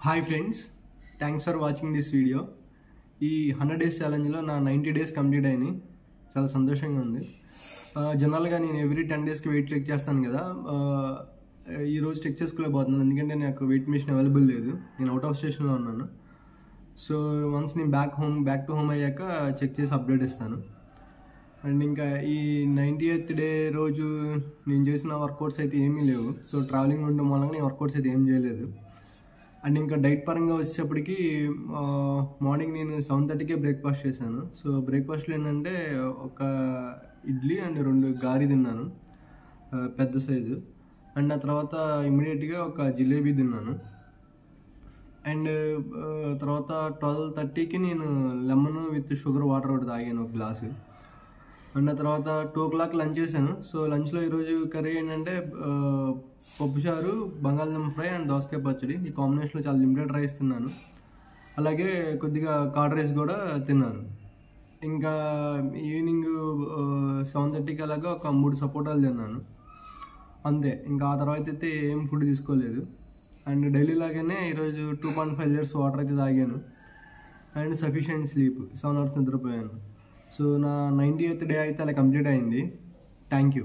Hi friends, thanks for watching this video. ఈ 100 days ఛాలెంజ్లో నా 90 days complete అయినాయి. చాలా సంతోషంగా ఉంది. జనరల్గా నేను ఎవ్రీ 10 డేస్కి వెయిట్ చెక్ చేస్తాను కదా. ఈరోజు చెక్ చేసుకోలేకపోతున్నాను ఎందుకంటే నాకు వెయిట్ మిషన్ అవైలబుల్ లేదు. నేను అవుట్ ఆఫ్ స్టేషన్లో ఉన్నాను. సో వన్స్ నేను బ్యాక్ టు హోమ్ అయ్యాక చెక్ చేసి అప్డేట్ ఇస్తాను. అండ్ ఇంకా ఈ 90th డే రోజు నేను చేసిన వర్కౌట్స్ అయితే ఏమీ లేవు. సో ట్రావెలింగ్ ఉండడం వల్ల నేను వర్కౌట్స్ అయితే ఏం చేయలేదు. అండ్ ఇంకా డైట్ పరంగా వచ్చేటప్పటికి మార్నింగ్ నేను 7:30కే బ్రేక్ఫాస్ట్ చేశాను. సో బ్రేక్ఫాస్ట్లో ఏంటంటే ఒక ఇడ్లీ అండ్ 2 గారి తిన్నాను, పెద్ద సైజు. అండ్ ఆ తర్వాత ఇమ్మీడియట్గా ఒక జిలేబీ తిన్నాను. అండ్ తర్వాత 12:30కి నేను లెమన్ విత్ షుగర్ వాటర్ ఒకటి తాగాను, ఒక గ్లాసు. అండ్ ఆ తర్వాత 2 o'clock లంచ్ చేశాను. సో లంచ్లో ఈరోజు కర్రీ ఏంటంటే పప్పుచారు, బంగాళదుంప ఫ్రై అండ్ దోసకాయ పచ్చడి. ఈ కాంబినేషన్లో చాలా లిమిటెడ్ రైస్ తిన్నాను. అలాగే కొద్దిగా కర్డ్ రైస్ కూడా తిన్నాను. ఇంకా ఈవినింగ్ 7:30కి అలాగా ఒక 3 సపోటాలు తిన్నాను, అంతే. ఇంకా ఆ తర్వాత అయితే ఏం ఫుడ్ తీసుకోలేదు. అండ్ డైలీ లాగానే ఈరోజు 2.5 liters వాటర్ అయితే తాగాను. అండ్ సఫిషియెంట్ స్లీప్, 7 hours నిద్రపోయాను. సో నా 90th డే అయితే అలా కంప్లీట్ అయింది. Thank you.